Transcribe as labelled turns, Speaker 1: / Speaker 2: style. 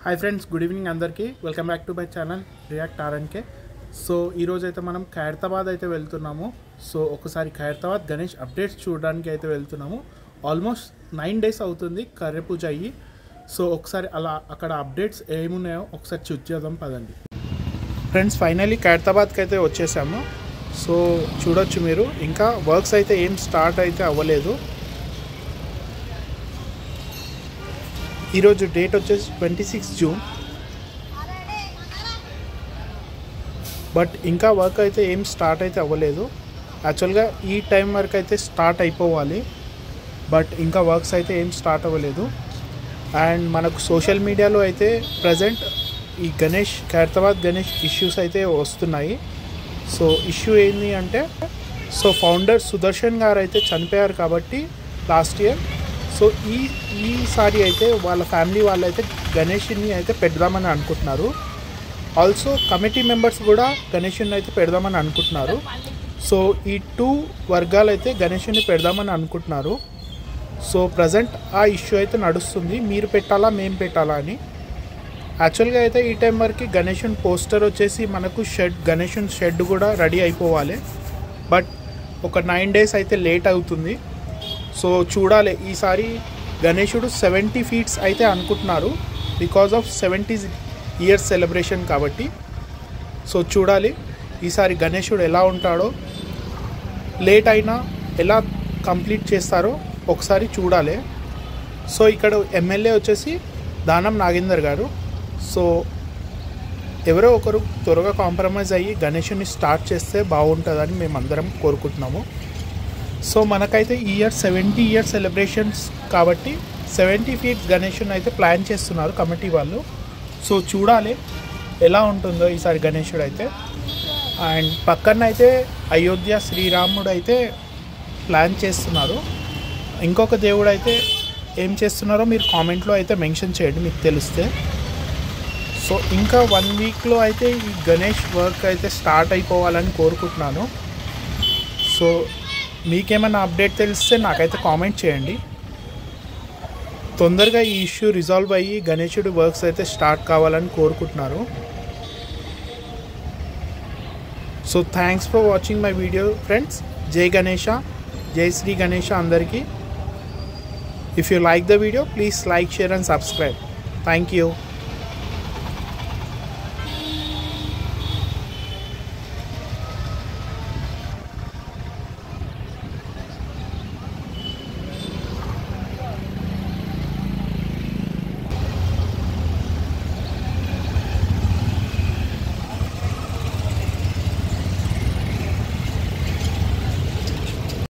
Speaker 1: Hi friends, good evening అందరికీ. Welcome back to my channel react RNK. So ఈరోజు అయితే మనం ఖైరతాబాద్ అయితే వెళ్తున్నాము. సో ఒకసారి ఖైరతాబాద్ గణేష్ అప్డేట్స్ చూడడానికి అయితే వెళ్తున్నాము. ఆల్మోస్ట్ 9 days అవుతుంది కర్రె పూజ అయ్యి. సో ఒకసారి అలా అక్కడ అప్డేట్స్ ఏమున్నాయో ఒకసారి చూద్దాం పదండి. ఫ్రెండ్స్, ఫైనల్లీ ఖైరతాబాద్కి అయితే వచ్చేసాము. సో చూడొచ్చు మీరు, ఇంకా వర్క్స్ అయితే ఏం స్టార్ట్ అయితే అవ్వలేదు. ఈరోజు డేట్ వచ్చేసి 26 June. బట్ ఇంకా వర్క్ అయితే ఏం స్టార్ట్ అయితే అవ్వలేదు. యాక్చువల్గా ఈ టైం వరకు అయితే స్టార్ట్ అయిపోవాలి, బట్ ఇంకా వర్క్స్ అయితే ఏం స్టార్ట్ అవ్వలేదు. అండ్ మనకు సోషల్ మీడియాలో అయితే ప్రజెంట్ ఈ ఖైరతాబాద్ గణేష్ ఇష్యూస్ అయితే వస్తున్నాయి. సో ఇష్యూ ఏంటి అంటే, సో ఫౌండర్ సుదర్శన్ గారు అయితే చనిపోయారు కాబట్టి లాస్ట్ ఇయర్. సో ఈసారి అయితే వాళ్ళ ఫ్యామిలీ వాళ్ళు అయితే గణేష్ని అయితే పెడదామని అనుకుంటున్నారు. ఆల్సో కమిటీ మెంబర్స్ కూడా గణేష్ని అయితే పెడదామని అనుకుంటున్నారు. సో ఈ 2 వర్గాలు అయితే గణేష్ని పెడదామని అనుకుంటున్నారు. సో ప్రజెంట్ ఆ ఇష్యూ అయితే నడుస్తుంది, మీరు పెట్టాలా మేము పెట్టాలా అని. యాక్చువల్గా అయితే ఈ టైం వరకు గణేషన్ పోస్టర్ వచ్చేసి మనకు గణేషన్ షెడ్ కూడా రెడీ అయిపోవాలి. బట్ ఒక 9 days అయితే లేట్ అవుతుంది. సో చూడాలి, ఈసారి గణేశుడు 70 feet అయితే అనుకుంటున్నారు, బికాజ్ ఆఫ్ 70 years సెలబ్రేషన్ కాబట్టి. సో చూడాలి ఈసారి గణేశుడు ఎలా ఉంటాడో, లేట్ అయినా ఎలా కంప్లీట్ చేస్తారో ఒకసారి చూడాలి. సో ఇక్కడ ఎమ్మెల్యే వచ్చేసి దానం నాగేందర్ గారు. సో ఎవరో ఒకరు త్వరగా కాంప్రమైజ్ అయ్యి గణేశుని స్టార్ట్ చేస్తే బాగుంటుందని మేమందరం కోరుకుంటున్నాము. సో మనకైతే ఈ ఇయర్ 70 years సెలబ్రేషన్స్ కాబట్టి 70 feet గణేశుని అయితే ప్లాన్ చేస్తున్నారు కమిటీ వాళ్ళు. సో చూడాలి ఎలా ఉంటుందో ఈసారి గణేశుడు అయితే. అండ్ పక్కన అయితే అయోధ్య శ్రీరాముడు అయితే ప్లాన్ చేస్తున్నారు. ఇంకొక దేవుడు అయితే ఏం చేస్తున్నారో మీరు కామెంట్లో అయితే మెన్షన్ చేయండి మీకు తెలిస్తే. సో ఇంకా 1 weekలో అయితే ఈ గణేష్ వర్క్ అయితే స్టార్ట్ అయిపోవాలని కోరుకుంటున్నాను. సో మీకేమైనా అప్డేట్ తెలిస్తే నాకైతే కామెంట్ చేయండి. తొందరగా ఈ ఇష్యూ రిజాల్వ్ అయ్యి గణేశుడి వర్క్స్ అయితే స్టార్ట్ కావాలని కోరుకుంటున్నారు. So thanks for watching my video friends. జై గణేష, జై శ్రీ గణేష అందరికీ. If you like the video please like, share and subscribe. Thank you.